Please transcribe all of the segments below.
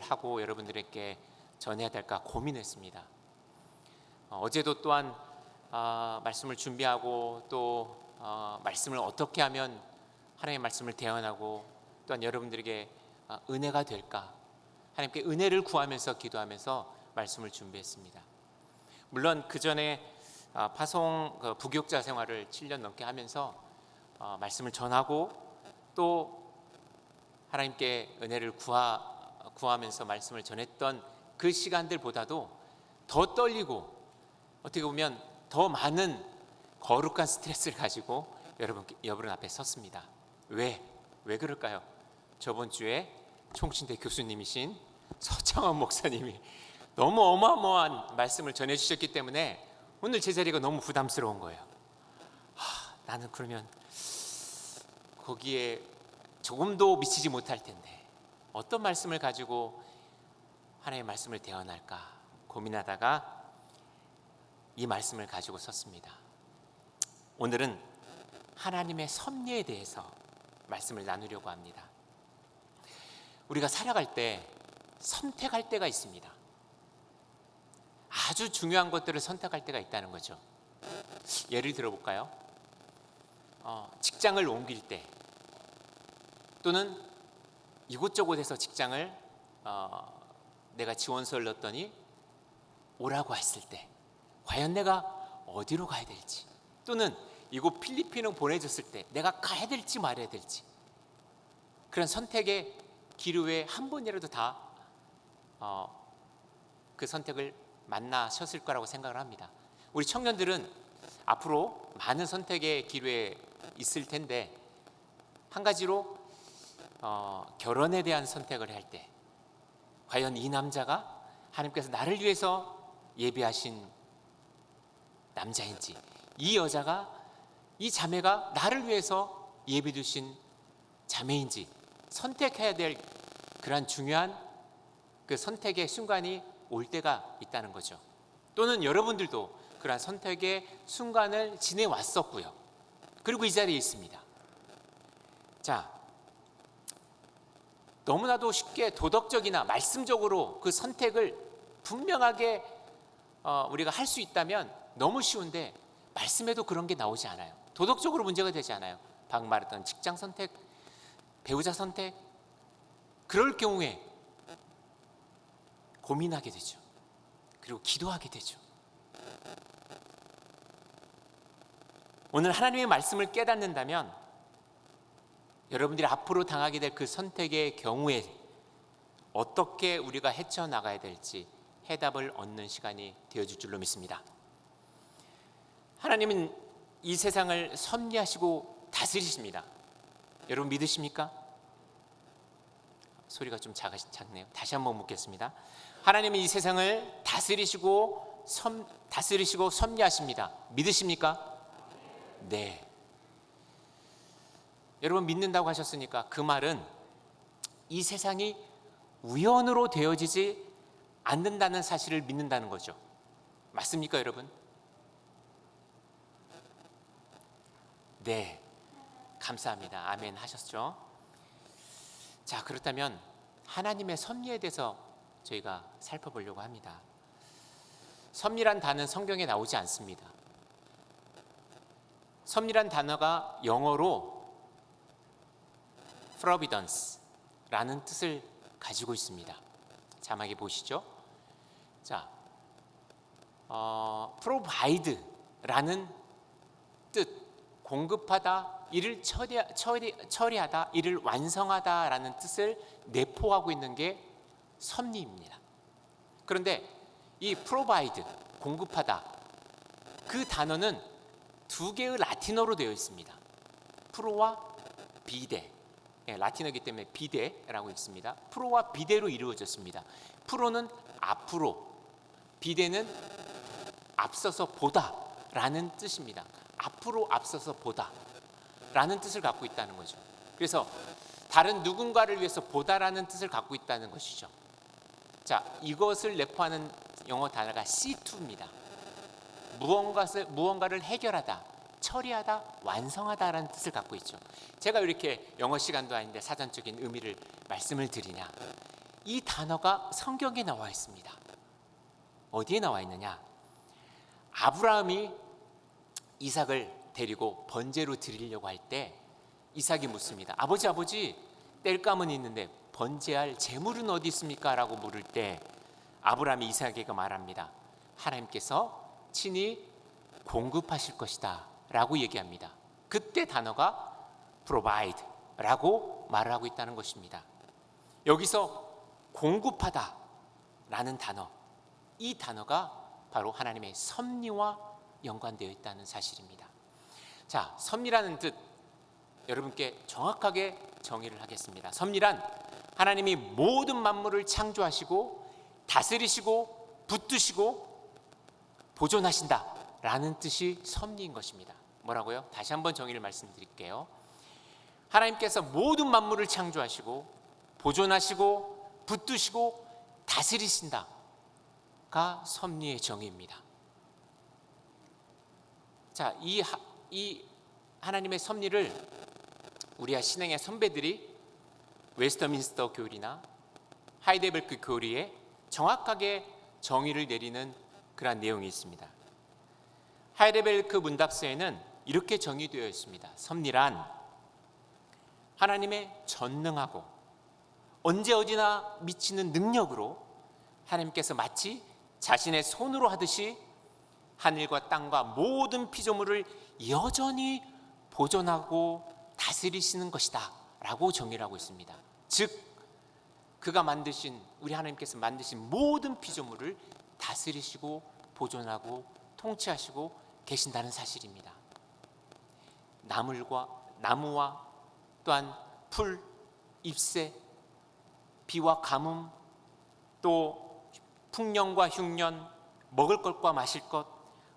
말씀을 하고 여러분들에게 전해야 될까 고민했습니다. 어제도 또한 말씀을 준비하고 또 말씀을 어떻게 하면 하나님의 말씀을 대언하고 또한 여러분들에게 은혜가 될까, 하나님께 은혜를 구하면서 기도하면서 말씀을 준비했습니다. 물론 그 전에 파송 부교육자 생활을 7년 넘게 하면서 말씀을 전하고 또 하나님께 은혜를 구하면서 말씀을 전했던 그 시간들보다도 더 떨리고 어떻게 보면 더 많은 거룩한 스트레스를 가지고 여러분 앞에 섰습니다. 왜 그럴까요? 저번 주에 총신대 교수님이신 서창원 목사님이 너무 어마어마한 말씀을 전해주셨기 때문에 오늘 제 자리가 너무 부담스러운 거예요. 나는 그러면 거기에 조금도 미치지 못할 텐데 어떤 말씀을 가지고 하나님의 말씀을 대언할까 고민하다가 이 말씀을 가지고 섰습니다. 오늘은 하나님의 섭리에 대해서 말씀을 나누려고 합니다. 우리가 살아갈 때 선택할 때가 있습니다. 아주 중요한 것들을 선택할 때가 있다는 거죠. 예를 들어볼까요? 직장을 옮길 때 또는 이곳저곳에서 직장을 내가 지원서를 넣었더니 오라고 했을 때 과연 내가 어디로 가야 될지, 또는 이곳 필리핀을 보내줬을 때 내가 가야 될지 말아야 될지, 그런 선택의 기로에 한 번이라도 다 그 선택을 만나셨을 거라고 생각을 합니다. 우리 청년들은 앞으로 많은 선택의 기로에 있을 텐데 한 가지로 결혼에 대한 선택을 할 때 과연 이 남자가 하나님께서 나를 위해서 예비하신 남자인지, 이 여자가, 이 자매가 나를 위해서 예비 두신 자매인지 선택해야 될 그러한 중요한 그 선택의 순간이 올 때가 있다는 거죠. 또는 여러분들도 그러한 선택의 순간을 지내왔었고요. 그리고 이 자리에 있습니다. 자, 너무나도 쉽게 도덕적이나 말씀적으로 그 선택을 분명하게 우리가 할 수 있다면 너무 쉬운데 말씀에도 그런 게 나오지 않아요. 도덕적으로 문제가 되지 않아요. 방금 말했던 직장 선택, 배우자 선택, 그럴 경우에 고민하게 되죠. 그리고 기도하게 되죠. 오늘 하나님의 말씀을 깨닫는다면 여러분들이 앞으로 당하게 될 그 선택의 경우에 어떻게 우리가 헤쳐나가야 될지 해답을 얻는 시간이 되어줄 줄로 믿습니다. 하나님은 이 세상을 섭리하시고 다스리십니다. 여러분 믿으십니까? 소리가 좀 작네요. 다시 한번 묻겠습니다. 하나님은 이 세상을 다스리시고 섭리하십니다. 믿으십니까? 네. 여러분 믿는다고 하셨으니까 그 말은 이 세상이 우연으로 되어지지 않는다는 사실을 믿는다는 거죠. 맞습니까, 여러분? 네, 감사합니다. 아멘 하셨죠? 자, 그렇다면 하나님의 섭리에 대해서 저희가 살펴보려고 합니다. 섭리란 단어는 성경에 나오지 않습니다. 섭리란 단어가 영어로 providence라는 뜻을 가지고 있습니다. 자막에 보시죠. 자, provide라는 뜻, 공급하다, 이를 처리하다, 이를 완성하다라는 뜻을 내포하고 있는 게 섭리입니다. 그런데 이 provide, 공급하다, 그 단어는 두 개의 라틴어로 되어 있습니다. 프로와 비데, 라틴어이기 때문에 비데라고 있습니다. 프로와 비데로 이루어졌습니다. 프로는 앞으로, 비데는 앞서서 보다라는 뜻입니다. 앞으로 앞서서 보다라는 뜻을 갖고 있다는 거죠. 그래서 다른 누군가를 위해서 보다라는 뜻을 갖고 있다는 것이죠. 자, 이것을 내포하는 영어 단어가 C2입니다. 무언가를 해결하다, 처리하다, 완성하다라는 뜻을 갖고 있죠. 제가 이렇게 영어 시간도 아닌데 사전적인 의미를 말씀을 드리냐, 이 단어가 성경에 나와 있습니다. 어디에 나와 있느냐? 아브라함이 이삭을 데리고 번제로 드리려고 할 때 이삭이 묻습니다. 아버지, 땔감은 있는데 번제할 제물은 어디 있습니까? 라고 물을 때 아브라함이 이삭에게 말합니다. 하나님께서 친히 공급하실 것이다 라고 얘기합니다. 그때 단어가 provide 라고 말을 하고 있다는 것입니다. 여기서 공급하다 라는 단어, 이 단어가 바로 하나님의 섭리와 연관되어 있다는 사실입니다. 자, 섭리라는 뜻 여러분께 정확하게 정의를 하겠습니다. 섭리란 하나님이 모든 만물을 창조하시고 다스리시고 붙드시고 보존하신다 라는 뜻이 섭리인 것입니다. 뭐라고요? 다시 한번 정의를 말씀드릴게요. 하나님께서 모든 만물을 창조하시고 보존하시고 붙드시고 다스리신다가 섭리의 정의입니다. 자, 이 하나님의 섭리를 우리가 신앙의 선배들이 웨스터민스터 교리나 하이델베르크 교리에 정확하게 정의를 내리는 그런 내용이 있습니다. 하이델베르크 문답서에는 이렇게 정의되어 있습니다. 섭리란 하나님의 전능하고 언제 어디나 미치는 능력으로 하나님께서 마치 자신의 손으로 하듯이 하늘과 땅과 모든 피조물을 여전히 보존하고 다스리시는 것이다 라고 정의를 하고 있습니다. 즉 그가 만드신, 우리 하나님께서 만드신 모든 피조물을 다스리시고 보존하고 통치하시고 계신다는 사실입니다. 나무와 또한 풀, 잎새, 비와 가뭄, 또 풍년과 흉년, 먹을 것과 마실 것,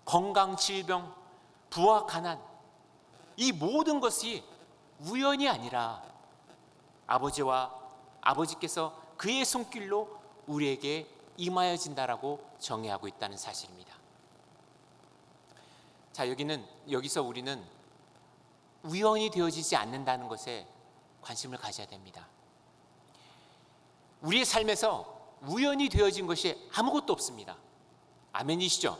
건강, 질병, 부와 가난, 이 모든 것이 우연이 아니라 아버지께서 그의 손길로 우리에게 임하여진다라고 정의하고 있다는 사실입니다. 자, 여기서 우리는 우연이 되어지지 않는다는 것에 관심을 가져야 됩니다. 우리의 삶에서 우연이 되어진 것이 아무것도 없습니다. 아멘이시죠?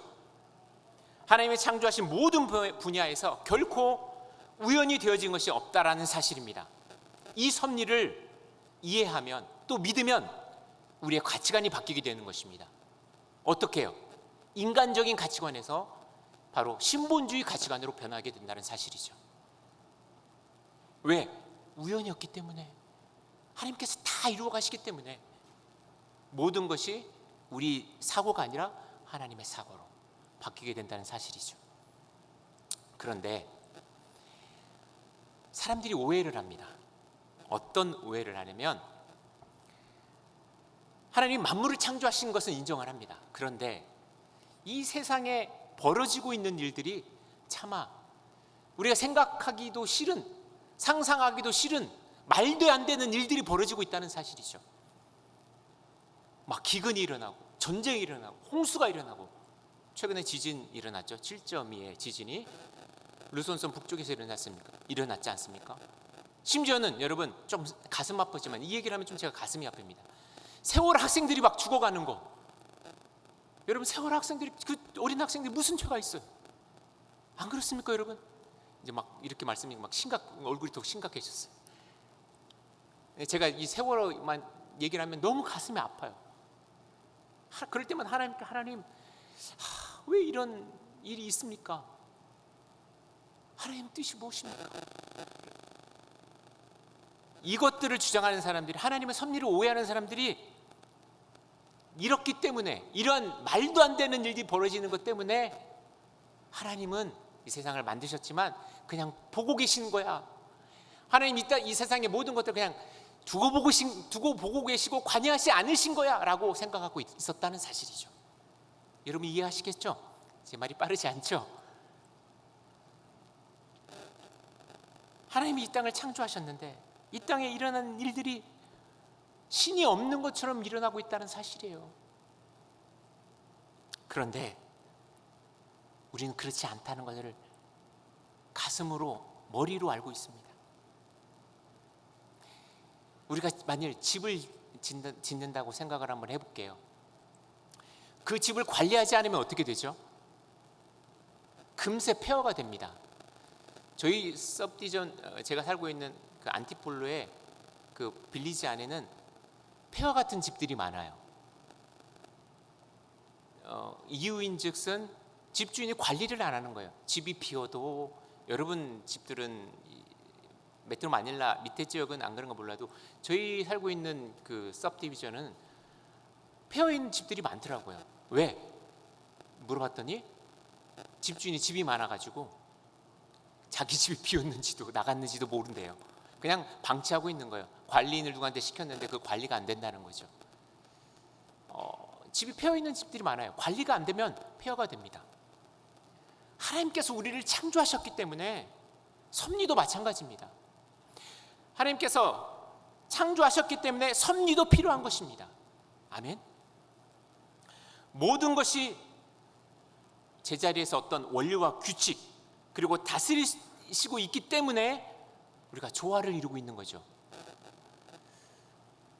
하나님의 창조하신 모든 분야에서 결코 우연이 되어진 것이 없다라는 사실입니다. 이 섭리를 이해하면 또 믿으면 우리의 가치관이 바뀌게 되는 것입니다. 어떻게 해요? 인간적인 가치관에서 바로 신본주의 가치관으로 변하게 된다는 사실이죠. 왜? 우연이었기 때문에, 하나님께서 다 이루어 가시기 때문에 모든 것이 우리 사고가 아니라 하나님의 사고로 바뀌게 된다는 사실이죠. 그런데 사람들이 오해를 합니다. 어떤 오해를 하냐면 하나님 만물을 창조하신 것은 인정을 합니다. 그런데 이 세상에 벌어지고 있는 일들이 차마 우리가 생각하기도 싫은, 상상하기도 싫은, 말도 안 되는 일들이 벌어지고 있다는 사실이죠. 막 기근이 일어나고 전쟁이 일어나고 홍수가 일어나고, 최근에 지진 일어났죠. 7.2의 지진이 루손섬 북쪽에서 일어났지 않습니까? 심지어는 여러분 좀 가슴 아프지만 이 얘기를 하면 좀 제가 가슴이 아픕니다. 세월 학생들이 막 죽어가는 거, 여러분 세월 학생들이, 그 어린 학생들이 무슨 죄가 있어요? 안 그렇습니까 여러분? 이제 막 이렇게 말씀이 막 얼굴이 더 심각해졌어요. 제가 이 세월만 얘기를 하면 너무 가슴이 아파요. 그럴 때만 하나님 왜 이런 일이 있습니까? 하나님 뜻이 무엇입니까? 이것들을 주장하는 사람들이, 하나님의 섭리를 오해하는 사람들이 이렇기 때문에, 이런 말도 안 되는 일이 벌어지는 것 때문에 하나님은 이 세상을 만드셨지만 그냥 보고 계신 거야. 하나님 이 세상의 모든 것들을 그냥 두고 보고 계시고 관여하지 않으신 거야 라고 생각하고 있었다는 사실이죠. 여러분 이해하시겠죠? 제 말이 빠르지 않죠? 하나님이 이 땅을 창조하셨는데 이 땅에 일어나는 일들이 신이 없는 것처럼 일어나고 있다는 사실이에요. 그런데 우리는 그렇지 않다는 것을 가슴으로, 머리로 알고 있습니다. 우리가 만일 집을 짓는다고 생각을 한번 해볼게요. 그 집을 관리하지 않으면 어떻게 되죠? 금세 폐허가 됩니다. 저희 서브디전, 제가 살고 있는 그 안티폴로의 그 빌리지 안에는 폐허 같은 집들이 많아요. 이유인즉슨 집주인이 관리를 안 하는 거예요. 집이 비어도, 여러분 집들은 메트로 마닐라 밑에 지역은 안 그런 거 몰라도 저희 살고 있는 그 서브디비전은 폐허 있는 집들이 많더라고요. 왜? 물어봤더니 집주인이 집이 많아가지고 자기 집이 비었는지도 나갔는지도 모른대요. 그냥 방치하고 있는 거예요. 관리인을 누구한테 시켰는데 그 관리가 안 된다는 거죠. 집이 폐허 있는 집들이 많아요. 관리가 안 되면 폐허가 됩니다. 하나님께서 우리를 창조하셨기 때문에 섭리도 마찬가지입니다. 하나님께서 창조하셨기 때문에 섭리도 필요한 것입니다. 아멘. 모든 것이 제자리에서 어떤 원리와 규칙 그리고 다스리시고 있기 때문에 우리가 조화를 이루고 있는 거죠.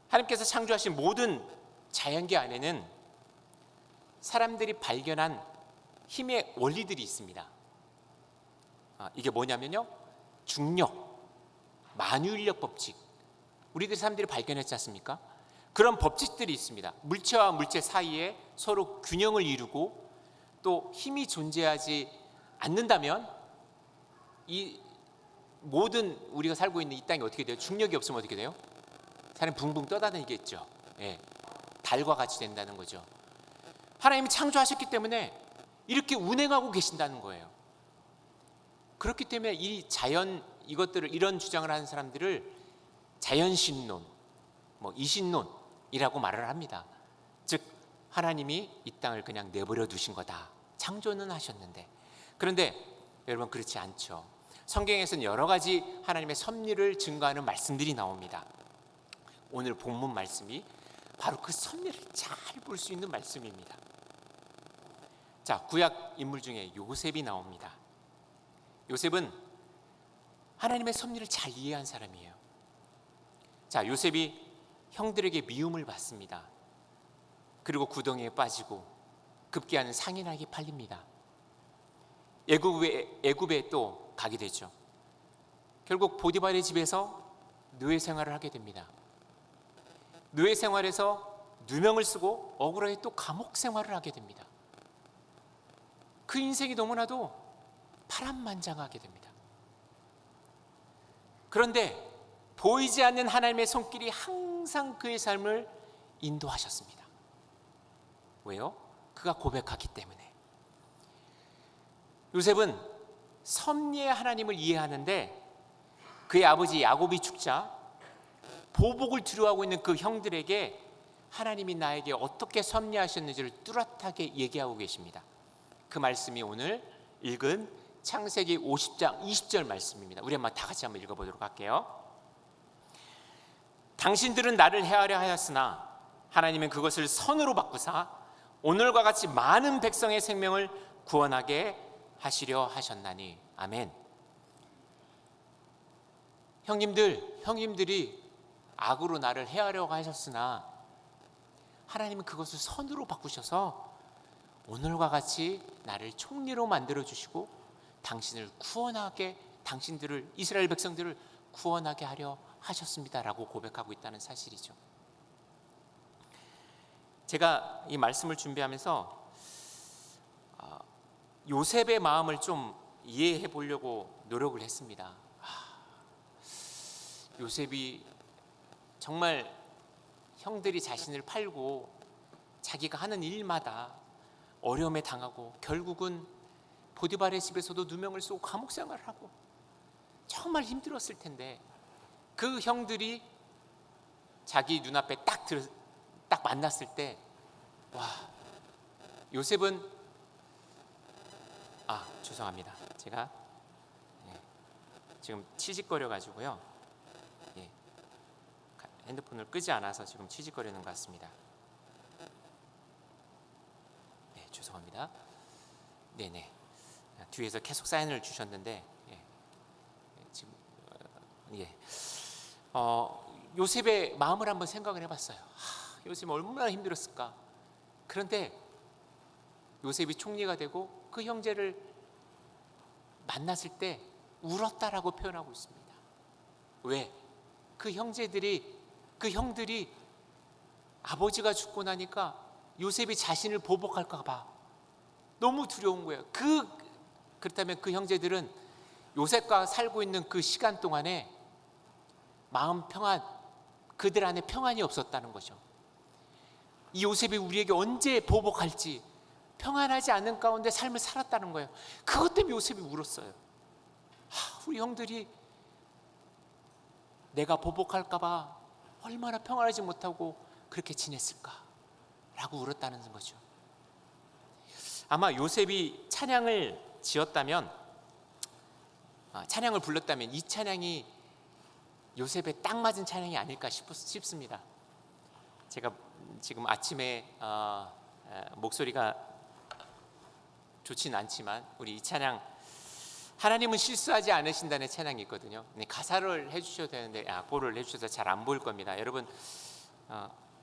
하나님께서 창조하신 모든 자연계 안에는 사람들이 발견한 힘의 원리들이 있습니다. 이게 뭐냐면요, 중력, 만유인력 법칙, 우리들 사람들이 발견했지 않습니까? 그런 법칙들이 있습니다. 물체와 물체 사이에 서로 균형을 이루고 또 힘이 존재하지 않는다면 이 모든 우리가 살고 있는 이 땅이 어떻게 돼요? 중력이 없으면 어떻게 돼요? 사람이 붕붕 떠다니겠죠. 예, 달과 같이 된다는 거죠. 하나님이 창조하셨기 때문에 이렇게 운행하고 계신다는 거예요. 그렇기 때문에 이 자연, 이것들을, 이런 주장을 하는 사람들을 자연신론, 이신론이라고 말을 합니다. 즉 하나님이 이 땅을 그냥 내버려 두신 거다. 창조는 하셨는데. 그런데 여러분, 그렇지 않죠. 성경에서는 여러 가지 하나님의 섭리를 증거하는 말씀들이 나옵니다. 오늘 본문 말씀이 바로 그 섭리를 잘 볼 수 있는 말씀입니다. 자, 구약 인물 중에 요셉이 나옵니다. 요셉은 하나님의 섭리를 잘 이해한 사람이에요. 자, 요셉이 형들에게 미움을 받습니다. 그리고 구덩이에 빠지고 급기야는 상인에게 팔립니다. 애굽에 또 가게 되죠. 결국 보디발의 집에서 노예 생활을 하게 됩니다. 노예 생활에서 누명을 쓰고 억울하게 또 감옥 생활을 하게 됩니다. 그 인생이 너무나도 파란만장하게 됩니다. 그런데 보이지 않는 하나님의 손길이 항상 그의 삶을 인도하셨습니다. 왜요? 그가 고백하기 때문에. 요셉은 섭리의 하나님을 이해하는데 그의 아버지 야곱이 죽자 보복을 두려워하고 있는 그 형들에게 하나님이 나에게 어떻게 섭리하셨는지를 뚜렷하게 얘기하고 계십니다. 그 말씀이 오늘 읽은 창세기 50장 20절 말씀입니다. 우리 한번 다 같이 한번 읽어보도록 할게요. 당신들은 나를 해하려 하였으나 하나님은 그것을 선으로 바꾸사 오늘과 같이 많은 백성의 생명을 구원하게 하시려 하셨나니. 아멘. 형님들이 악으로 나를 해하려고 하셨으나 하나님은 그것을 선으로 바꾸셔서 오늘과 같이 나를 총리로 만들어 주시고 당신을 구원하게, 당신들을, 이스라엘 백성들을 구원하게 하려 하셨습니다라고 고백하고 있다는 사실이죠. 제가 이 말씀을 준비하면서 요셉의 마음을 좀 이해해 보려고 노력을 했습니다. 요셉이 정말 형들이 자신을 팔고 자기가 하는 일마다 어려움에 당하고 결국은 보디발의 집에서도 누명을 쓰고 감옥 생활을 하고 정말 힘들었을 텐데 그 형들이 자기 눈앞에 딱 만났을 때, 와, 요셉은 죄송합니다. 제가 지금 치직거려 가지고요. 핸드폰을 끄지 않아서 지금 치직거리는 것 같습니다. 네, 죄송합니다. 네네. 뒤에서 계속 사인을 주셨는데 지금 요셉의 마음을 한번 생각을 해봤어요. 요셉이 얼마나 힘들었을까. 그런데 요셉이 총리가 되고 그 형제를 만났을 때 울었다라고 표현하고 있습니다. 왜? 그 형들이 아버지가 죽고 나니까 요셉이 자신을 보복할까 봐 너무 두려운 거예요. 그렇다면 그 형제들은 요셉과 살고 있는 그 시간 동안에 마음 평안, 그들 안에 평안이 없었다는 거죠. 이 요셉이 우리에게 언제 보복할지 평안하지 않은 가운데 삶을 살았다는 거예요. 그것 때문에 요셉이 울었어요. 우리 형들이 내가 보복할까 봐 얼마나 평안하지 못하고 그렇게 지냈을까 라고 울었다는 거죠. 아마 요셉이 찬양을 불렀다면 이 찬양이 요셉에 딱 맞은 찬양이 아닐까 싶습니다. 제가 지금 아침에 목소리가 좋지는 않지만 우리 이 찬양, 하나님은 실수하지 않으신다는 찬양이 있거든요. 가사를 해주셔도 되는데 악보를 해주셔서 잘 안 보일 겁니다. 여러분,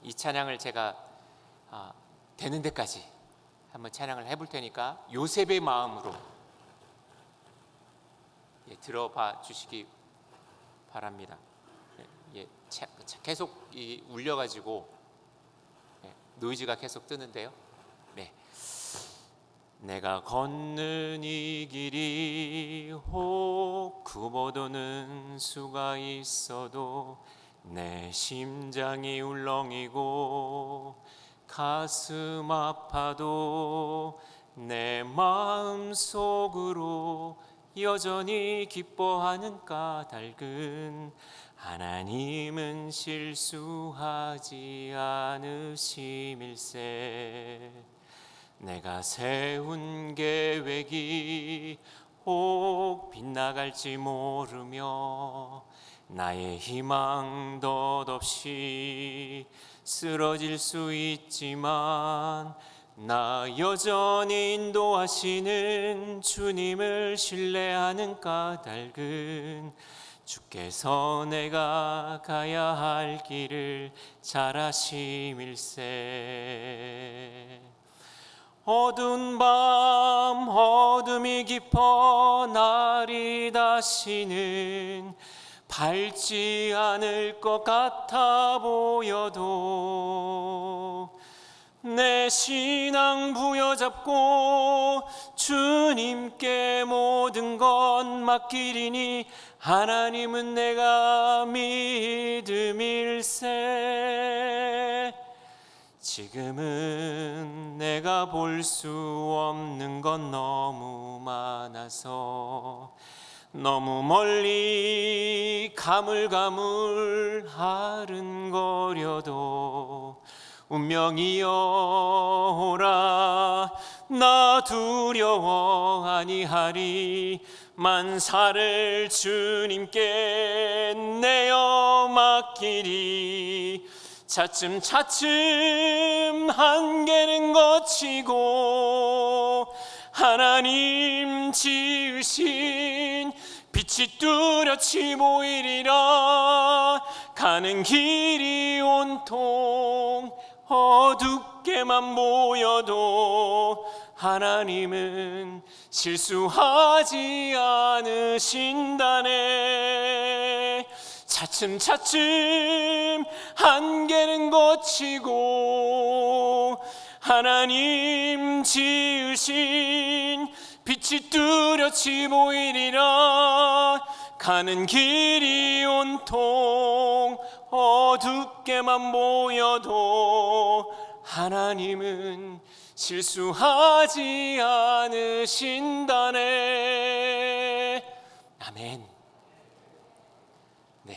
이 찬양을 제가 되는 데까지 한번 찬양을 해볼 테니까 요셉의 마음으로 들어봐 주시기 바랍니다. 계속 울려가지고 노이즈가 계속 뜨는데요. 네. 내가 걷는 이 길이 혹 굽어도는 수가 있어도 내 심장이 울렁이고 가슴 아파도 내 마음 속으로 여전히 기뻐하는 까닭은 하나님은 실수하지 않으심일세. 내가 세운 계획이 혹 빗나갈지 모르며 나의 희망 덧없이 쓰러질 수 있지만 나 여전히 인도하시는 주님을 신뢰하는 까닭은 주께서 내가 가야 할 길을 잘 아심일세. 어두운 밤 어둠이 깊어 날이 다시는 밝지 않을 것 같아 보여도 내 신앙 부여잡고 주님께 모든 것 맡기리니 하나님은 내가 믿음일세. 지금은 내가 볼 수 없는 건 너무 많아서 너무 멀리 가물가물 아른거려도 운명이여 오라 나 두려워 아니하리. 만사를 주님께 내어 맡기리. 차츰차츰 한계는 거치고 하나님 지으신 빛이 뚜렷이 보이리라. 가는 길이 온통 어둡게만 보여도 하나님은 실수하지 않으신다네. 차츰차츰 한계는 거치고 하나님 지으신 빛이 뚜렷이 보이리라. 가는 길이 온통 어둡게만 보여도 하나님은 실수하지 않으신다네. 아멘. 네.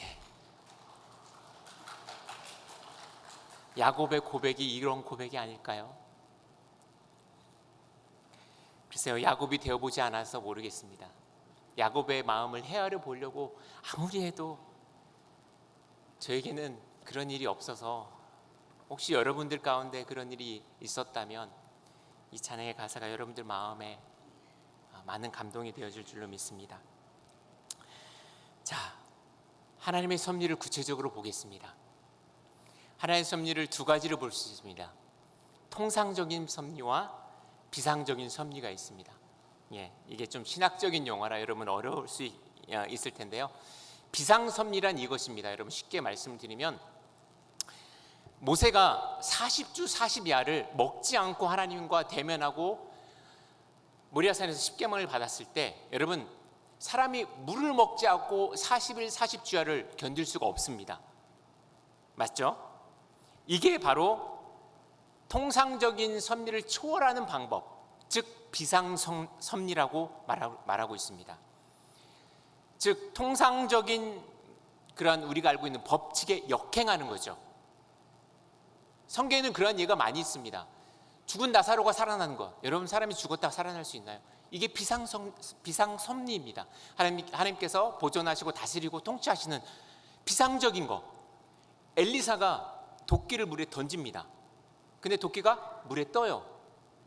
야곱의 고백이 이런 고백이 아닐까요? 글쎄요, 야곱이 되어보지 않아서 모르겠습니다. 야곱의 마음을 헤아려 보려고 아무리 해도 저에게는 그런 일이 없어서 혹시 여러분들 가운데 그런 일이 있었다면 이 찬양의 가사가 여러분들 마음에 많은 감동이 되어줄 줄로 믿습니다. 자, 하나님의 섭리를 구체적으로 보겠습니다. 하나님의 섭리를 두 가지로 볼 수 있습니다. 통상적인 섭리와 비상적인 섭리가 있습니다. 이게 좀 신학적인 용어라 여러분 어려울 수 있을 텐데요. 비상섭리란 이것입니다. 여러분 쉽게 말씀드리면 모세가 40주 40야를 먹지 않고 하나님과 대면하고 모리아산에서 십계명을 받았을 때 여러분 사람이 물을 먹지 않고 40일 40주야를 견딜 수가 없습니다. 맞죠? 이게 바로 통상적인 섭리를 초월하는 방법, 즉 비상섭리라고 말하고 있습니다. 즉 통상적인 그런 우리가 알고 있는 법칙에 역행하는 거죠. 성경에는 그런 예가 많이 있습니다. 죽은 나사로가 살아나는 것. 여러분 사람이 죽었다 살아날 수 있나요? 이게 비상섭리입니다. 하나님께서 보존하시고 다스리고 통치하시는 비상적인 것. 엘리사가 도끼를 물에 던집니다. 근데 도끼가 물에 떠요.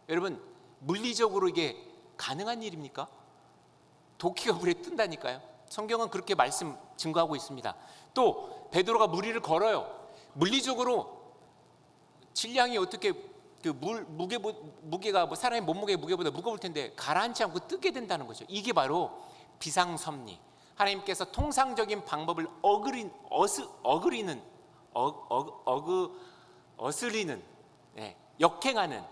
여러분 물리적으로 이게 가능한 일입니까? 도끼가 물에 뜬다니까요. 성경은 그렇게 증거하고 있습니다. 또 베드로가 물 위를 걸어요. 물리적으로 질량이 어떻게 그 무게가 뭐 사람의 몸무게 무게보다 무거울 텐데 가라앉지 않고 뜨게 된다는 거죠. 이게 바로 비상섭리. 하나님께서 통상적인 방법을 어스리는 역행하는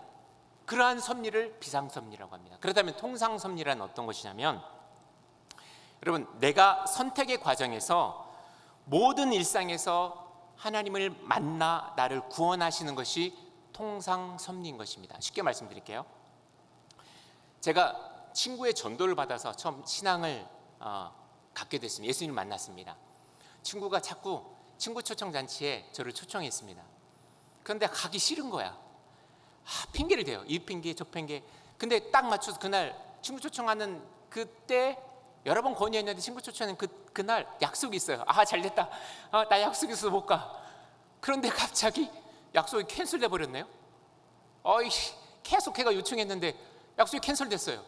그러한 섭리를 비상섭리라고 합니다. 그렇다면 통상섭리란 어떤 것이냐면 여러분 내가 선택의 과정에서 모든 일상에서 하나님을 만나 나를 구원하시는 것이 통상섭리인 것입니다. 쉽게 말씀드릴게요. 제가 친구의 전도를 받아서 처음 신앙을 갖게 됐습니다. 예수님을 만났습니다. 친구가 자꾸 친구 초청 잔치에 저를 초청했습니다. 그런데 가기 싫은 거야. 핑계를 대요. 이 핑계 저 핑계. 근데 딱 맞춰서 그날 친구 초청하는 그때 여러 번 건의했는데 친구 초청하는 그날 약속이 있어요. 잘됐다. 나 약속 있어서 못 가. 그런데 갑자기 약속이 캔슬돼 버렸네요. 계속 걔가 요청했는데 약속이 캔슬됐어요.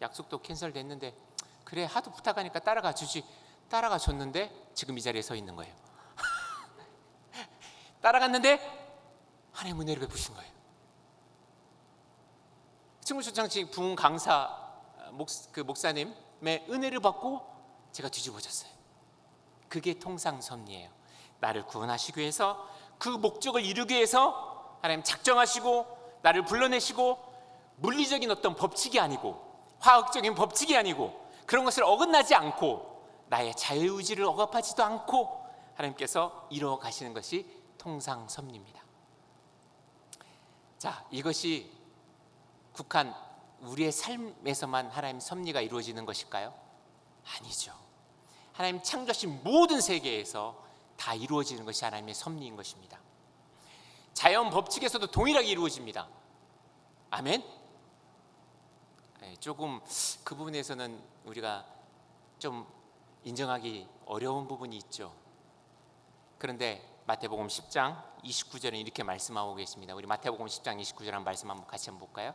약속도 캔슬됐는데 그래 하도 부탁하니까 따라가 주지. 따라가 줬는데 지금 이 자리에 서 있는 거예요. 따라갔는데 하나님 은혜를 베푸신 거예요. 친구 초청식 부흥 강사 목사님의 은혜를 받고 제가 뒤집어졌어요. 그게 통상섭리예요. 나를 구원하시기 위해서 그 목적을 이루기 위해서 하나님 작정하시고 나를 불러내시고 물리적인 어떤 법칙이 아니고 화학적인 법칙이 아니고 그런 것을 어긋나지 않고 나의 자유의지를 억압하지도 않고 하나님께서 이루어 가시는 것이 통상섭리입니다. 자, 이것이 국한 우리의 삶에서만 하나님 섭리가 이루어지는 것일까요? 아니죠. 하나님 창조하신 모든 세계에서 다 이루어지는 것이 하나님의 섭리인 것입니다. 자연 법칙에서도 동일하게 이루어집니다. 아멘? 조금 그 부분에서는 우리가 좀 인정하기 어려운 부분이 있죠. 그런데 마태복음 10장 29절에 이렇게 말씀하고 계십니다. 우리 마태복음 10장 29절 한 말씀 한번 같이 한번 볼까요?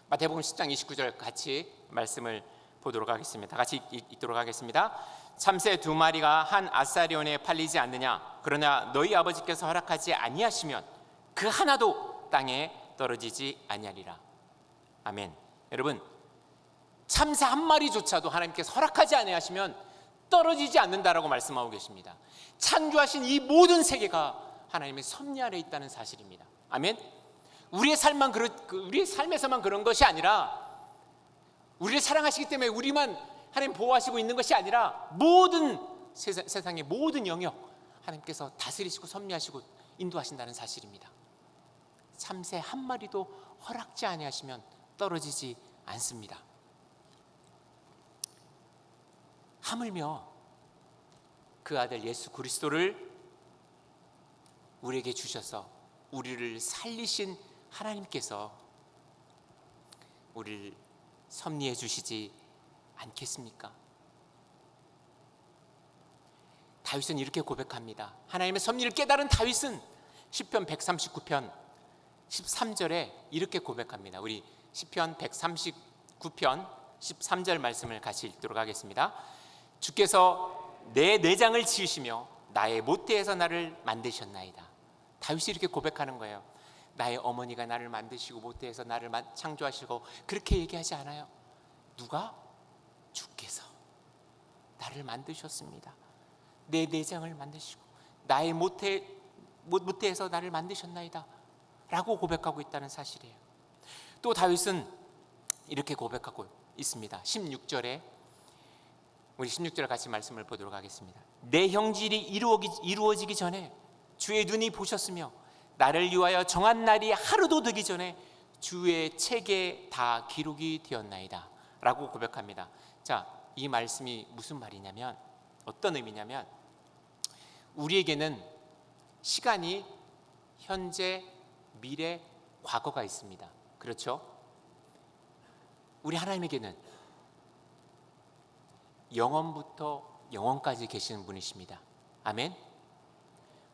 마태복음 10장 29절 같이 말씀을 보도록 하겠습니다. 같이 읽도록 하겠습니다. 참새 두 마리가 한 아사리온에 팔리지 않느냐? 그러나 너희 아버지께서 허락하지 아니하시면 그 하나도 땅에 떨어지지 아니하리라. 아멘. 여러분 참새 한 마리조차도 하나님께서 허락하지 아니하시면 떨어지지 않는다라고 말씀하고 계십니다. 창조하신 이 모든 세계가 하나님의 섭리 아래 있다는 사실입니다. 아멘. 우리의 삶에서만 그런 것이 아니라 우리를 사랑하시기 때문에 우리만 하나님 보호하시고 있는 것이 아니라 모든 세상의 모든 영역 하나님께서 다스리시고 섭리하시고 인도하신다는 사실입니다. 참새 한 마리도 허락지 아니하시면 떨어지지 않습니다. 하물며 그 아들 예수 그리스도를 우리에게 주셔서 우리를 살리신 하나님께서 우리를 섭리해 주시지 않겠습니까? 다윗은 이렇게 고백합니다. 하나님의 섭리를 깨달은 다윗은 시편 139편 13절에 이렇게 고백합니다. 우리 시편 139편 13절 말씀을 같이 읽도록 하겠습니다. 주께서 내 내장을 지으시며 나의 모태에서 나를 만드셨나이다. 다윗이 이렇게 고백하는 거예요. 나의 어머니가 나를 만드시고 모태에서 나를 창조하시고, 그렇게 얘기하지 않아요. 누가? 주께서 나를 만드셨습니다. 내 내장을 만드시고 나의 모태에서 나를 만드셨나이다 라고 고백하고 있다는 사실이에요. 또 다윗은 이렇게 고백하고 있습니다. 16절에, 우리 16절 같이 말씀을 보도록 하겠습니다. 내 형질이 이루어지기 전에 주의 눈이 보셨으며 나를 위하여 정한 날이 하루도 되기 전에 주의 책에 다 기록이 되었나이다 라고 고백합니다. 자, 이 말씀이 무슨 말이냐면, 어떤 의미냐면, 우리에게는 시간이 현재, 미래, 과거가 있습니다. 그렇죠? 우리 하나님에게는 영원부터 영원까지 계시는 분이십니다. 아멘.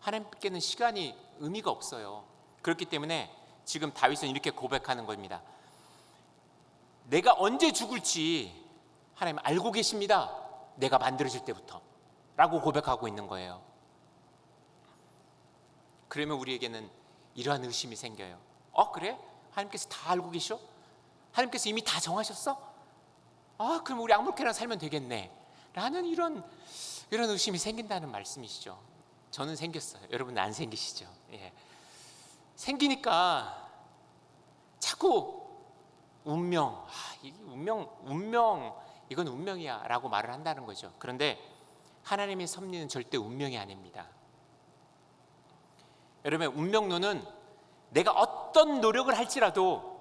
하나님께는 시간이 의미가 없어요. 그렇기 때문에 지금 다윗은 이렇게 고백하는 겁니다. 내가 언제 죽을지 하나님 알고 계십니다. 내가 만들어질 때부터 라고 고백하고 있는 거예요. 그러면 우리에게는 이러한 의심이 생겨요. 그래? 하나님께서 다 알고 계셔? 하나님께서 이미 다 정하셨어? 그럼 우리 아무렇게나 살면 되겠네 라는 이런 의심이 생긴다는 말씀이시죠. 저는 생겼어요. 여러분은 안 생기시죠? 예. 생기니까 자꾸 운명, 이건 운명이야 라고 말을 한다는 거죠. 그런데 하나님의 섭리는 절대 운명이 아닙니다. 여러분, 운명론은 내가 어떤 노력을 할지라도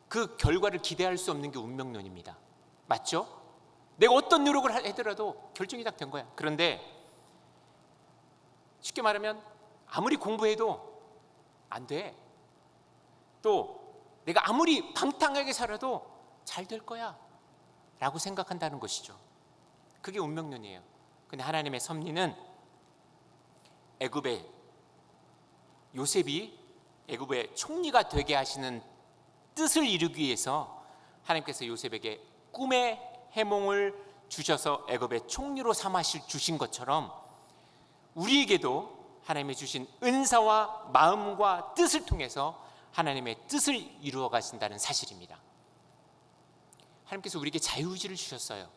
그 결과를 기대할 수 없는 게 운명론입니다. 맞죠? 내가 어떤 노력을 하더라도 결정이 딱 된 거야. 그런데 쉽게 말하면 아무리 공부해도 안 돼. 또 내가 아무리 방탕하게 살아도 잘 될 거야 라고 생각한다는 것이죠. 그게 운명론이에요. 근데 하나님의 섭리는 애굽의 요셉이 애굽의 총리가 되게 하시는 뜻을 이루기 위해서 하나님께서 요셉에게 꿈의 해몽을 주셔서 애굽의 총리로 삼아 주신 것처럼, 우리에게도 하나님이 주신 은사와 마음과 뜻을 통해서 하나님의 뜻을 이루어 가신다는 사실입니다. 하나님께서 우리에게 자유의지를 주셨어요.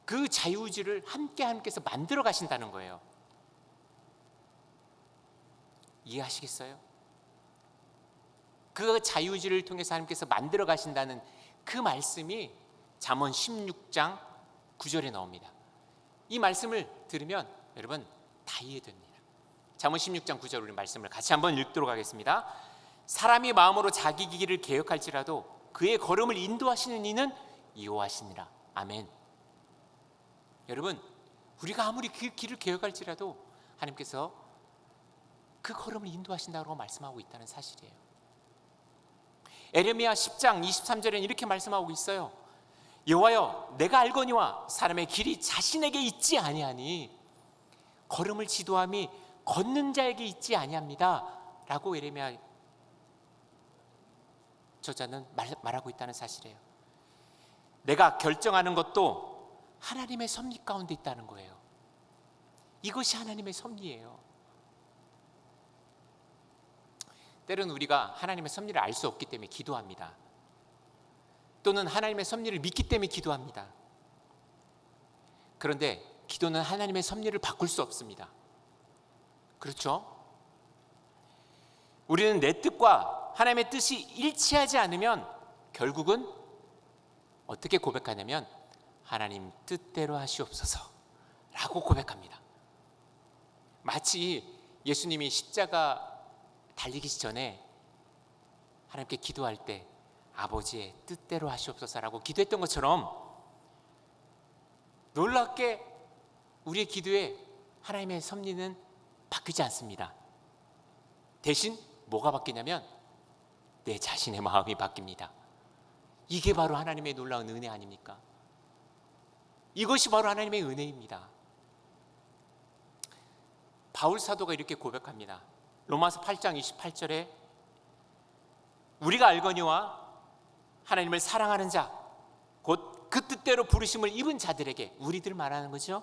그 자유의지를 함께 하나님께서 만들어 가신다는 거예요. 이해하시겠어요? 그 자유의지를 통해서 하나님께서 만들어 가신다는 그 말씀이 잠언 16장 9절에 나옵니다. 이 말씀을 들으면 여러분 다 이해됩니다. 잠언 16장 9절 우리 말씀을 같이 한번 읽도록 하겠습니다. 사람이 마음으로 자기 길을 계획할지라도 그의 걸음을 인도하시는 이는 여호와시니라. 아멘. 여러분, 우리가 아무리 그 길을 계획할지라도 하나님께서 그 걸음을 인도하신다고 말씀하고 있다는 사실이에요. 에레미야 10장 23절에는 이렇게 말씀하고 있어요. 여호와여, 내가 알거니와 사람의 길이 자신에게 있지 아니하니 걸음을 지도함이 걷는 자에게 있지 아니합니다 라고 에레미야 저자는 말하고 있다는 사실이에요. 내가 결정하는 것도 하나님의 섭리 가운데 있다는 거예요. 이것이 하나님의 섭리예요. 때로는 우리가 하나님의 섭리를 알 수 없기 때문에 기도합니다. 또는 하나님의 섭리를 믿기 때문에 기도합니다. 그런데 기도는 하나님의 섭리를 바꿀 수 없습니다. 그렇죠? 우리는 내 뜻과 하나님의 뜻이 일치하지 않으면 결국은 어떻게 고백하냐면 하나님 뜻대로 하시옵소서 라고 고백합니다. 마치 예수님이 십자가 달리기 전에 하나님께 기도할 때 아버지의 뜻대로 하시옵소서라고 기도했던 것처럼, 놀랍게 우리의 기도에 하나님의 섭리는 바뀌지 않습니다. 대신 뭐가 바뀌냐면 내 자신의 마음이 바뀝니다. 이게 바로 하나님의 놀라운 은혜 아닙니까? 이것이 바로 하나님의 은혜입니다. 바울 사도가 이렇게 고백합니다. 로마서 8장 28절에 우리가 알거니와 하나님을 사랑하는 자 곧 그 뜻대로 부르심을 입은 자들에게, 우리들 말하는 거죠,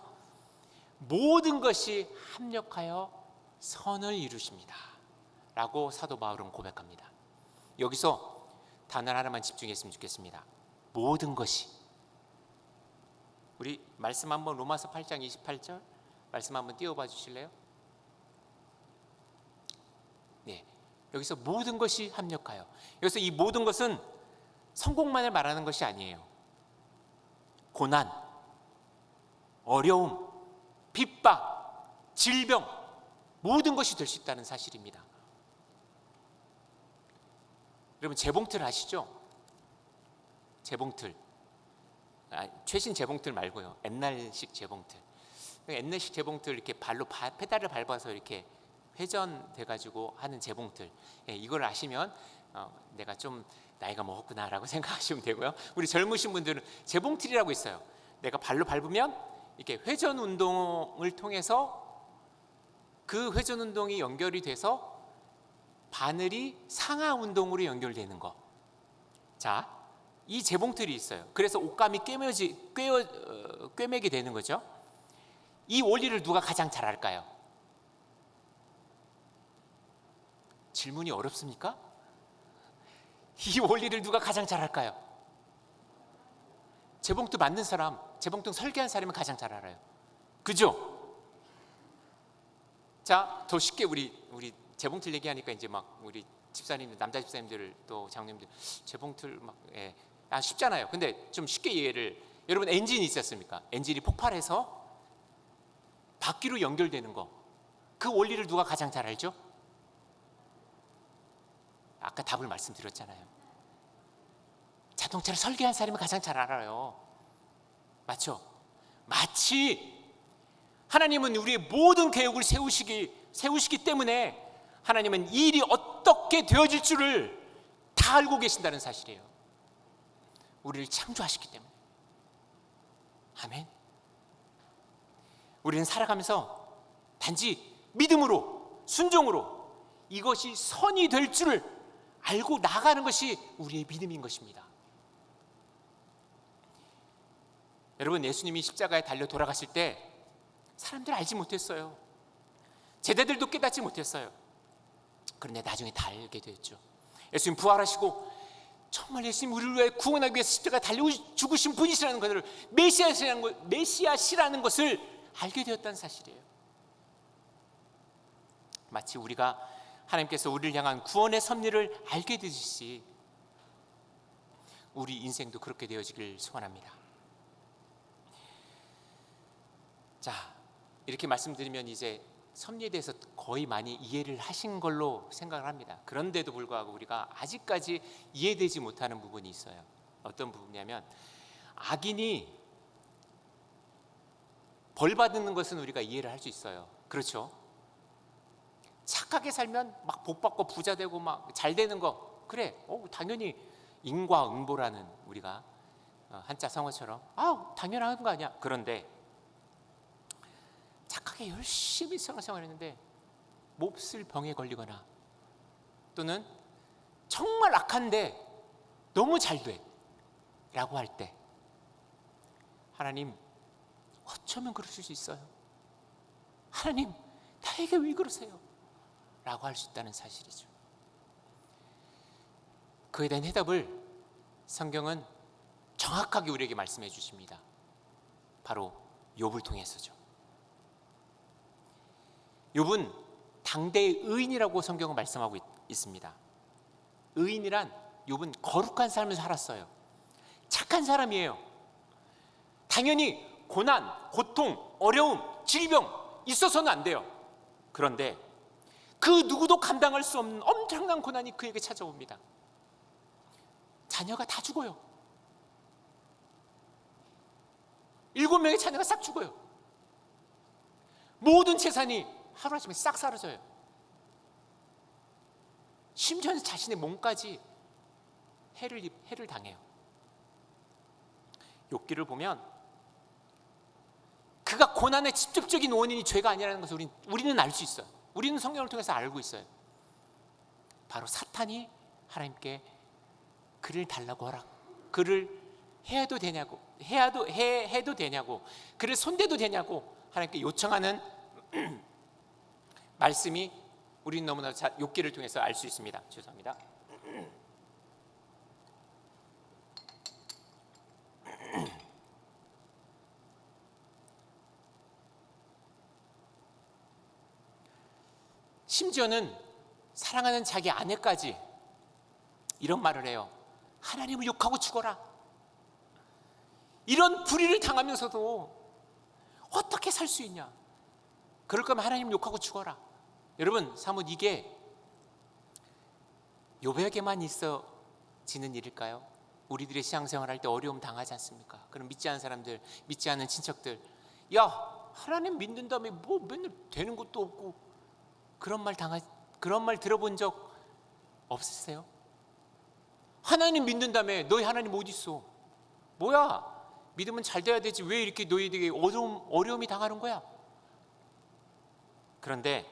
모든 것이 합력하여 선을 이루십니다 라고 사도 바울은 고백합니다. 여기서 단어 하나만 집중했으면 좋겠습니다. 모든 것이. 우리 말씀 한번, 로마서 8장 28절 말씀 한번 띄워봐 주실래요? 네, 여기서 모든 것이 합력하여, 여기서 이 모든 것은 성공만을 말하는 것이 아니에요. 고난, 어려움, 핍박, 질병, 모든 것이 될 수 있다는 사실입니다. 여러분 재봉틀 아시죠? 재봉틀, 최신 재봉틀 말고요, 옛날식 재봉틀. 옛날식 재봉틀, 이렇게 발로 페달을 밟아서 이렇게 회전돼 가지고 하는 재봉틀. 이걸 아시면 내가 좀 나이가 먹었구나라고 생각하시면 되고요. 우리 젊으신 분들은 재봉틀이라고 있어요. 내가 발로 밟으면 이렇게 회전 운동을 통해서 그 회전 운동이 연결이 돼서 바늘이 상하 운동으로 연결되는 거. 자, 이 재봉틀이 있어요. 그래서 옷감이 꿰매게 되는 거죠. 이 원리를 누가 가장 잘 알까요? 질문이 어렵습니까? 이 원리를 누가 가장 잘 알까요? 재봉틀 만든 사람, 재봉틀 설계한 사람이 가장 잘 알아요. 그죠? 자, 더 쉽게 우리 재봉틀 얘기하니까 이제 막 우리 집사님들, 남자 집사님들 또 장로님들 재봉틀 막 쉽잖아요. 근데 좀 쉽게 이해를, 여러분 엔진이 있지 않습니까? 엔진이 폭발해서 바퀴로 연결되는 거, 그 원리를 누가 가장 잘 알죠? 아까 답을 말씀드렸잖아요. 자동차를 설계한 사람이 가장 잘 알아요. 맞죠? 마치 하나님은 우리의 모든 계획을 세우시기 때문에 하나님은 이 일이 어떻게 되어질 줄을 다 알고 계신다는 사실이에요. 우리를 창조하셨기 때문에. 아멘. 우리는 살아가면서 단지 믿음으로, 순종으로 이것이 선이 될 줄을 알고 나가는 것이 우리의 믿음인 것입니다. 여러분, 예수님이 십자가에 달려 돌아가실 때 사람들 알지 못했어요. 제자들도 깨닫지 못했어요. 그런데 나중에 다 알게 되었죠. 예수님 부활하시고 정말 예수님 우리를 위해 구원하기 위해서 십자가에 달려 죽으신 분이시라는 것을, 메시아시라는 것을 알게 되었다는 사실이에요. 마치 우리가 하나님께서 우리를 향한 구원의 섭리를 알게 되듯이 우리 인생도 그렇게 되어지길 소원합니다. 자, 이렇게 말씀드리면 이제 섭리에 대해서 거의 많이 이해를 하신 걸로 생각을 합니다. 그런데도 불구하고 우리가 아직까지 이해되지 못하는 부분이 있어요. 어떤 부분이냐면, 악인이 벌 받는 것은 우리가 이해를 할 수 있어요. 그렇죠? 착하게 살면 막 복 받고 부자 되고 막 잘 되는 거, 그래, 당연히 인과응보라는, 우리가 한자 성어처럼 당연한 거 아니야. 그런데 착하게 열심히 생활했는데 몹쓸 병에 걸리거나, 또는 정말 악한데 너무 잘 돼 라고 할 때, 하나님 어쩌면 그러실 수 있어요? 하나님 나에게 왜 그러세요? 라고 할 수 있다는 사실이죠. 그에 대한 해답을 성경은 정확하게 우리에게 말씀해 주십니다. 바로 욥을 통해서죠. 욥은 당대의 의인이라고 성경은 말씀하고 있습니다. 의인이란, 욥은 거룩한 삶을 살았어요. 착한 사람이에요. 당연히 고난, 고통, 어려움, 질병 있어서는 안 돼요. 그런데 그 누구도 감당할 수 없는 엄청난 고난이 그에게 찾아옵니다. 자녀가 다 죽어요. 7명의 자녀가 싹 죽어요. 모든 재산이 하루아침에 싹 사라져요. 심지어 자신의 몸까지 해를 당해요. 욥기를 보면 그가 고난의 직접적인 원인이 죄가 아니라는 것을 우리는 알 수 있어요. 우리는 성경을 통해서 알고 있어요. 바로 사탄이 하나님께 그를 달라고 하라, 그를 해도 되냐고, 해도 되냐고, 그를 손대도 되냐고 하나님께 요청하는 말씀이 우리는 너무나 욥기를 통해서 알 수 있습니다. 죄송합니다. 심지어는 사랑하는 자기 아내까지 이런 말을 해요. 하나님을 욕하고 죽어라. 이런 불의를 당하면서도 어떻게 살 수 있냐? 그럴 거면 하나님 욕하고 죽어라. 여러분, 사뭇 이게 욥에게만 있어지는 일일까요? 우리들의 신앙생활 할 때 어려움 당하지 않습니까? 그럼 믿지 않는 사람들, 믿지 않는 친척들, 야, 하나님 믿는 다음에 뭐 맨날 되는 것도 없고, 그런 말 들어본 적 없으세요? 하나님 믿는다며 너희 하나님 어디 있어? 뭐야? 믿으면 잘 돼야 되지, 왜 이렇게 너희들에게 어려움이 당하는 거야? 그런데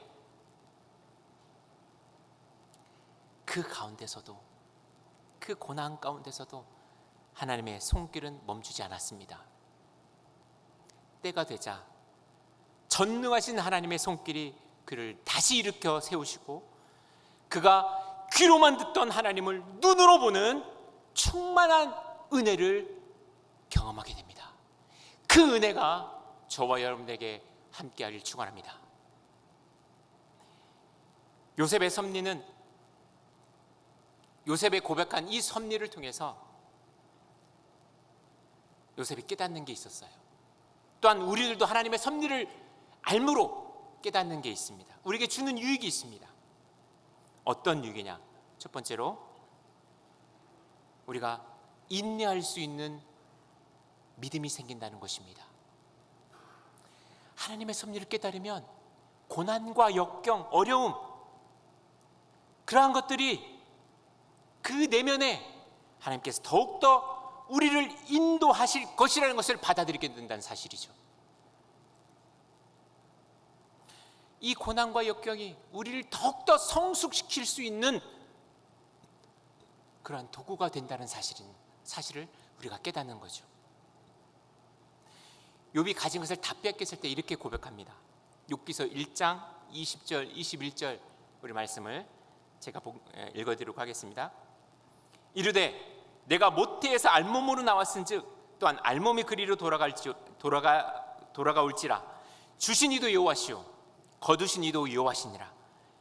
그 가운데서도, 그 고난 가운데서도 하나님의 손길은 멈추지 않았습니다. 때가 되자 전능하신 하나님의 손길이 그를 다시 일으켜 세우시고, 그가 귀로만 듣던 하나님을 눈으로 보는 충만한 은혜를 경험하게 됩니다. 그 은혜가 저와 여러분에게 함께하길 축원합니다. 요셉의 섭리는, 요셉의 고백한 이 섭리를 통해서 요셉이 깨닫는 게 있었어요. 또한 우리들도 하나님의 섭리를 알므로 깨닫는 게 있습니다. 우리에게 주는 유익이 있습니다. 어떤 유익이냐? 첫 번째로, 우리가 인내할 수 있는 믿음이 생긴다는 것입니다. 하나님의 섭리를 깨달으면 고난과 역경, 어려움, 그러한 것들이 그 내면에 하나님께서 더욱더 우리를 인도하실 것이라는 것을 받아들이게 된다는 사실이죠. 이 고난과 역경이 우리를 더욱더 성숙시킬 수 있는 그러한 도구가 된다는 사실을 우리가 깨닫는 거죠. 욥이 가진 것을 다 뺏겼을 때 이렇게 고백합니다. 욥기서 1장 20절 21절 우리 말씀을 제가 읽어드리도록 하겠습니다. 이르되 내가 모태에서 알몸으로 나왔은즉 또한 알몸이 그리로 돌아가올지라 주신 이도 여호와시오 거두신 이도 여호와시니라.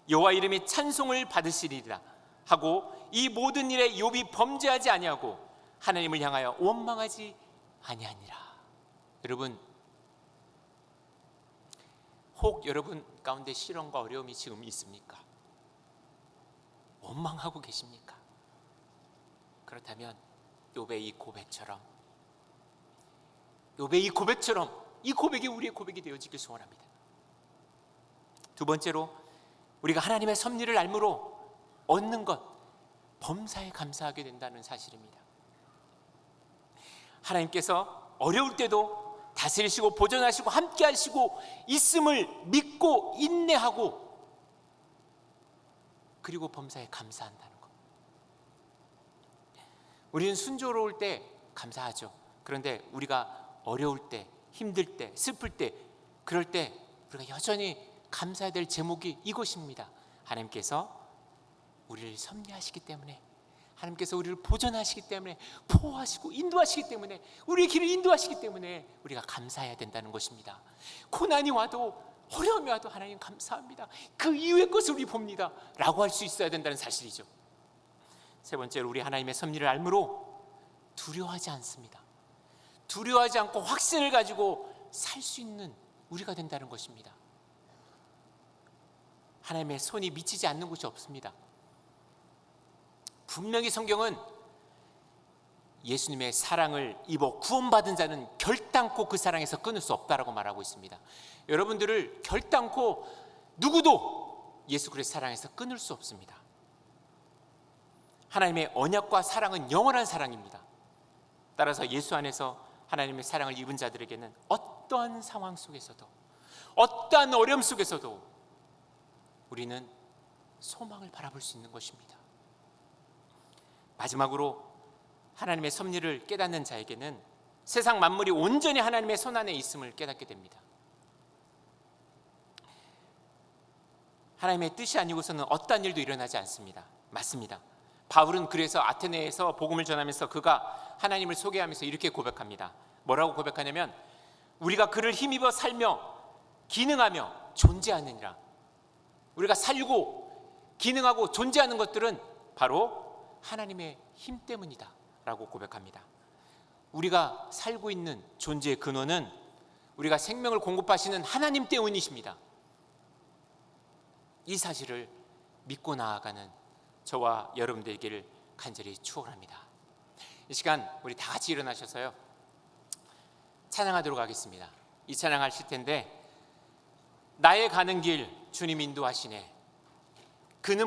여호와 이름의 찬송을 받으시리라 하고 이 모든 일에 욥이 범죄하지 아니하고 하나님을 향하여 원망하지 아니하니라. 여러분, 혹 여러분 가운데 시련과 어려움이 지금 있습니까? 원망하고 계십니까? 그렇다면 욥의 이 고백처럼 이 고백이 우리의 고백이 되어지길 소원합니다. 두 번째로, 우리가 하나님의 섭리를 알므로 얻는 것, 범사에 감사하게 된다는 사실입니다. 하나님께서 어려울 때도 다스리시고 보존하시고 함께 하시고 있음을 믿고 인내하고, 그리고 범사에 감사한다는 것. 우리는 순조로울 때 감사하죠. 그런데 우리가 어려울 때, 힘들 때, 슬플 때, 그럴 때 우리가 여전히 감사해야 될 제목이 이것입니다. 하나님께서 우리를 섭리하시기 때문에, 하나님께서 우리를 보존하시기 때문에, 보호하시고 인도하시기 때문에, 우리의 길을 인도하시기 때문에 우리가 감사해야 된다는 것입니다. 고난이 와도 어려움이 와도 하나님 감사합니다, 그 이후의 것을 우리 봅니다 라고 할 수 있어야 된다는 사실이죠. 세 번째로, 우리 하나님의 섭리를 알므로 두려워하지 않습니다. 두려워하지 않고 확신을 가지고 살 수 있는 우리가 된다는 것입니다. 하나님의 손이 미치지 않는 곳이 없습니다. 분명히 성경은 예수님의 사랑을 입어 구원받은 자는 결단코 그 사랑에서 끊을 수 없다라고 말하고 있습니다. 여러분들을 결단코 누구도 예수 그리스도의 사랑에서 끊을 수 없습니다. 하나님의 언약과 사랑은 영원한 사랑입니다. 따라서 예수 안에서 하나님의 사랑을 입은 자들에게는 어떠한 상황 속에서도, 어떠한 어려움 속에서도 우리는 소망을 바라볼 수 있는 것입니다. 마지막으로, 하나님의 섭리를 깨닫는 자에게는 세상 만물이 온전히 하나님의 손 안에 있음을 깨닫게 됩니다. 하나님의 뜻이 아니고서는 어떠한 일도 일어나지 않습니다. 맞습니다. 바울은 그래서 아테네에서 복음을 전하면서 그가 하나님을 소개하면서 이렇게 고백합니다. 뭐라고 고백하냐면 우리가 그를 힘입어 살며 기능하며 존재하느니라. 우리가 살고 기능하고 존재하는 것들은 바로 하나님의 힘 때문이다 라고 고백합니다. 우리가 살고 있는 존재의 근원은 우리가 생명을 공급하시는 하나님 때문이십니다. 이 사실을 믿고 나아가는 저와 여러분들 되기를 간절히 축원합니다. 이 시간 우리 다 같이 일어나셔서요 찬양하도록 하겠습니다. 이 찬양하실 텐데 나의 가는 길 주님 인도하시네. 그는